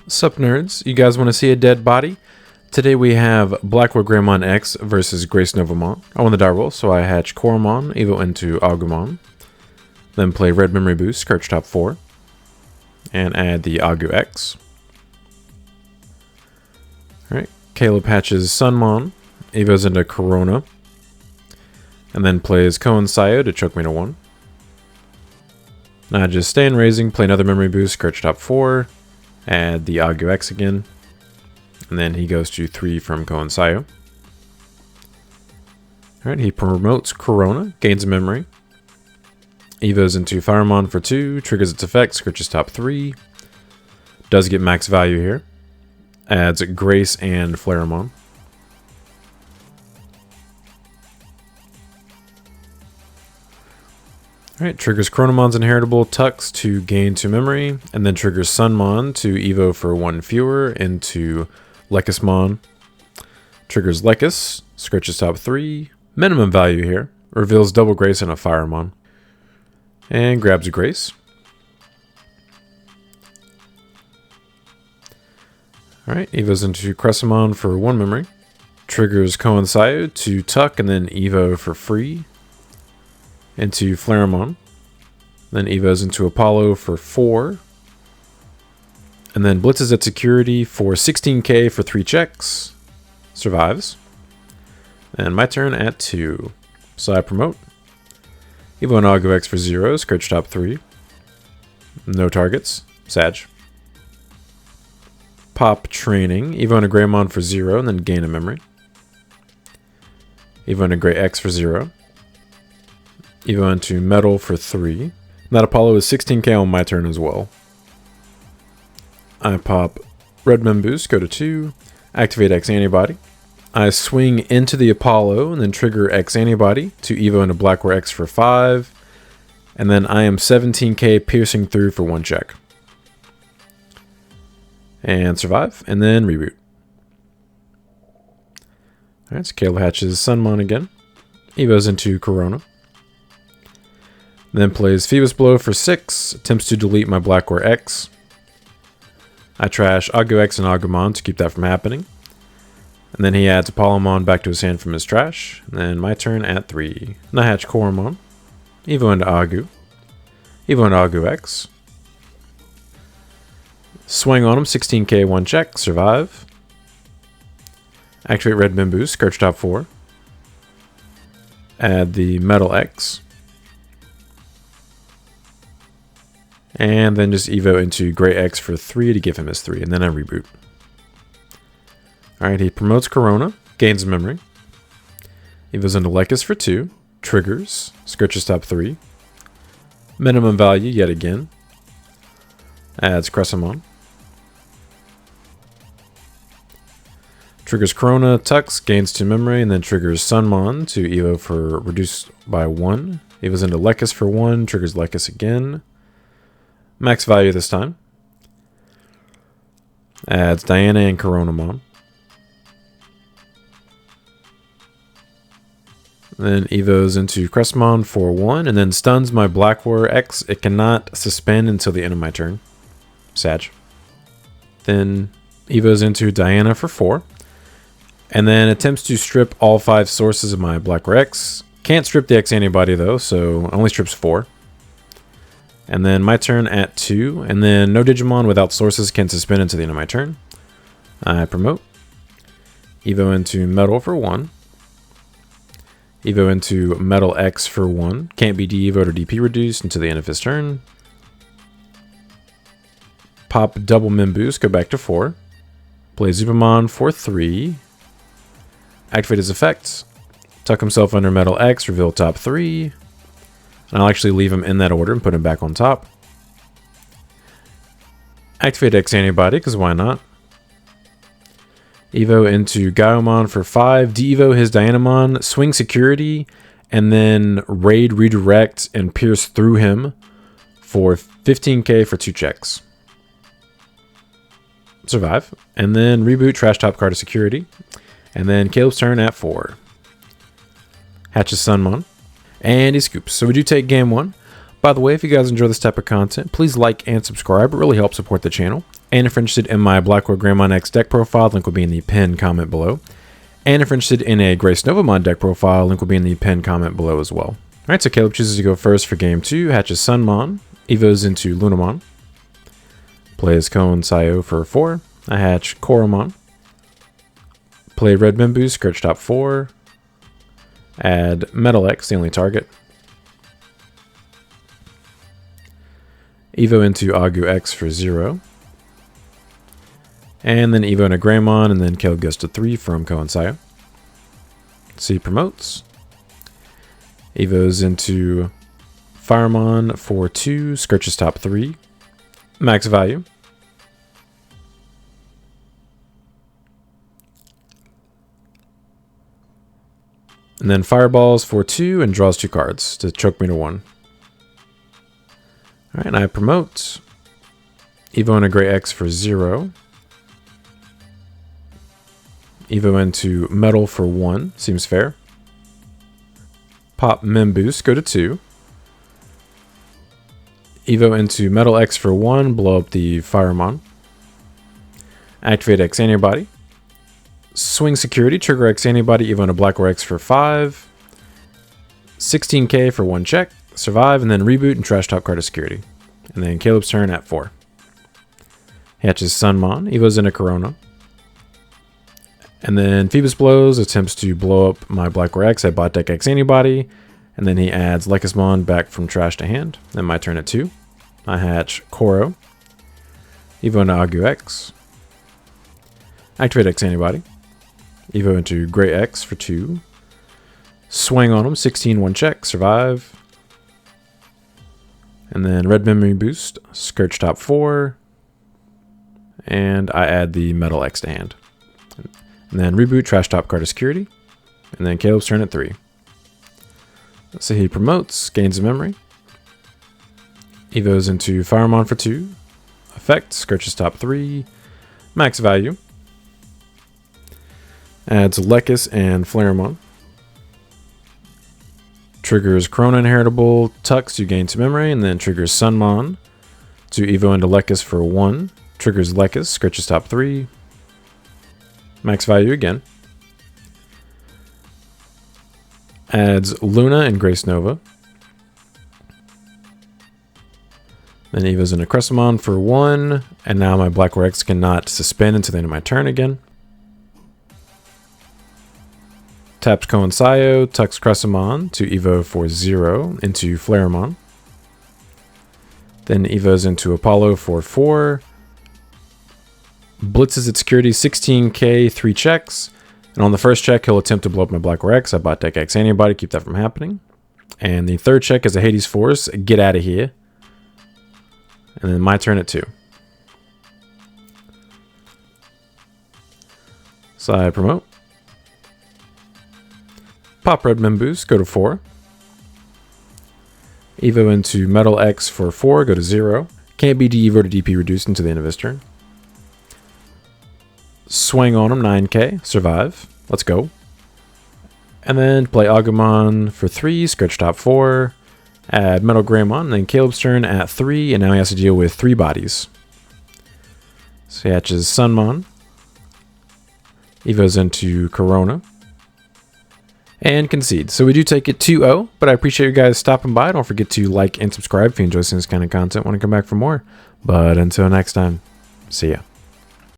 Sup nerds, you guys want to see a dead body? Today we have BlackWarGreymon X versus GraceNovamon. I won the die roll, so I hatch Koromon, Evo into Agumon. Then play Red Memory Boost, Scourge top 4. And add the Agu X. Alright, Caleb hatches Sunmon, Evo's into Corona. And then plays Koan Sayo to choke me to 1. Now I just stay in raising, play another Memory Boost, Scourge top 4. Add the Agu X again. And then he goes to 3 from Koan Sayo. Alright, he promotes Corona, gains a memory. Evo's into Firemon for 2, triggers its effect, Scourges top 3. Does get max value here. Adds Grace and Flareamon. Alright, triggers Chronomon's Inheritable, tucks to gain 2 memory, and then triggers Sunmon to Evo for 1 fewer into Lekismon. Triggers Lekis, Scourges top 3, minimum value here, reveals double Grace and a Firemon. And grabs a Grace. Alright, Evo's into Crescimon for 1 memory. Triggers Koan Sayo to tuck and then Evo for free. Into Flareamon. Then Evo's into Apollo for 4. And then blitzes at security for 16k for 3 checks. Survives. And my turn at 2. So I promote. Evo and Agu X for 0. Scourge top 3. No targets. Sag. Pop Training. Evo and a Greymon for 0 and then gain a memory. Evo and a Grey X for 0. Evo into Metal for 3. That Apollo is 16k on my turn as well. I pop Red Mem Boost, go to 2. Activate X Antibody. I swing into the Apollo and then trigger X Antibody to Evo into BlackWar X for 5. And then I am 17k piercing through for 1 check. And survive, and then reboot. Alright, so Caleb hatches Sunmon again. Evo's into Corona. Then plays Phoebus Blow for 6, attempts to delete my BlackWar X. I trash Agu X and Agumon to keep that from happening. And then he adds Apollomon back to his hand from his trash. And then my turn at 3. And I hatch Koromon. Evo into Agu. Evo into Agu X. Swing on him, 16k, 1 check, survive. Activate Red Mem Boost, Scourge top 4. Add the Metal X. And then just Evo into Grey X for 3 to give him his 3, and then I reboot. Alright, he promotes Corona, gains memory. Evo's into Lekis for 2, triggers, Scourges top 3. Minimum value yet again. Adds Crescimon. Triggers Corona, tucks, gains 2 memory, and then triggers Sunmon to Evo for reduced by 1. Evo's into Lekis for 1, triggers Lekis again. Max value this time. Adds Diana and Coronamon. Then Evo's into Crestmon for 1, and then stuns my BlackWar X. It cannot suspend until the end of my turn. Sag. Then Evo's into Diana for 4. And then attempts to strip all 5 sources of my BlackWar X. Can't strip the X Antibody though, so only strips 4. And then my turn at 2. And then no Digimon without sources can suspend until the end of my turn. I promote. Evo into Metal for 1. Evo into Metal X for 1. Can't be de-evoed or DP reduced until the end of his turn. Pop double Mem Boost, go back to 4. Play Zubamon for 3. Activate his effects. Tuck himself under Metal X, reveal top 3. And I'll actually leave him in that order and put him back on top. Activate X Antibody, because why not? Evo into Gaiomon for 5. De-Evo his Dianamon, swing security, and then raid, redirect, and pierce through him for 15k for 2 checks. Survive. And then reboot, trash top card of security. And then Caleb's turn at 4. Hatches Sunmon. And he scoops. So we do take game 1. By the way, if you guys enjoy this type of content, please like and subscribe. It really helps support the channel. And if you're interested in my BlackWarGreymon X deck profile, link will be in the pinned comment below. And if you're interested in a GraceNovamon deck profile, link will be in the pinned comment below as well. Alright, so Caleb chooses to go first for game 2, hatches Sunmon, evos into Lunamon, plays Koensaiyo for 4, I hatch Koromon, play Red Mimbu, Scourge top 4, add Metal X, the only target, evo into Agu X for 0, and then evo into Greymon, and then Caleb goes to 3 from Koensaiyo. So he promotes. Evos into Firemon for 2, Scourge's top 3, max value. And then Fireballs for 2 and draws 2 cards to choke me to 1. Alright, and I promote. Evo into Grey X for 0. Evo into Metal for 1, seems fair. Pop Mimboost, go to 2. Evo into Metal X for 1, blow up the Firemon. Activate X Antibody. Swing Security, trigger X Antibody, Evo into BlackWar X for 5. 16k for 1 check, survive, and then reboot and trash top card of security. And then Caleb's turn at 4. Hatches Sunmon, Evo's into Corona. And then Phoebus blows, attempts to blow up my BlackWar X at bot deck X Antibody. And then he adds Lekismon back from trash to hand. Then my turn at 2. I hatch Koro. Evo into Agu X. Activate X Antibody. Evo into Grey X for 2. Swing on him, 16, 1 check, survive. And then Red Memory Boost, Scourge top 4. And I add the Metal X to hand. And then reboot, trash top card of security. And then Caleb's turn at 3. So he promotes, gains a memory. Evos into Firemon for 2. Effect, Scourge's top 3. Max value. Adds Lekis and Flareon. Triggers Corona Inheritable, Tux to gain 2 memory, and then triggers Sunmon to Evo into Lekis for 1. Triggers Lekis, Scourge's top 3. Max value again. Adds Luna and Grace Nova. Then Evo's into Cressamon for 1. And now my BlackWar X cannot suspend until the end of my turn again. Taps Koensaiyo, Tux Cressamon to Evo for 0 into Flareon. Then Evo's into Apollo for 4. Blitzes its security 16k, 3 checks. And on the first check, he'll attempt to blow up my BlackWar X. I bot deck X Antibody, keep that from happening. And the third check is a Hades Force, get out of here. And then my turn at 2. So I promote. Pop Red Mimboost, go to 4. Evo into Metal X for 4, go to 0. Can't be de-evo to DP reduced until the end of his turn. Swing on him, 9k, survive. Let's go. And then play Agumon for 3, Scourge top 4. Add Metal Greymon, and then Caleb's turn at 3, and now he has to deal with 3 bodies. So he hatches Sunmon. Evo's into Corona. And concede. So we do take it 2-0, but I appreciate you guys stopping by. Don't forget to like and subscribe if you enjoy seeing this kind of content. Want to come back for more. But until next time, see ya.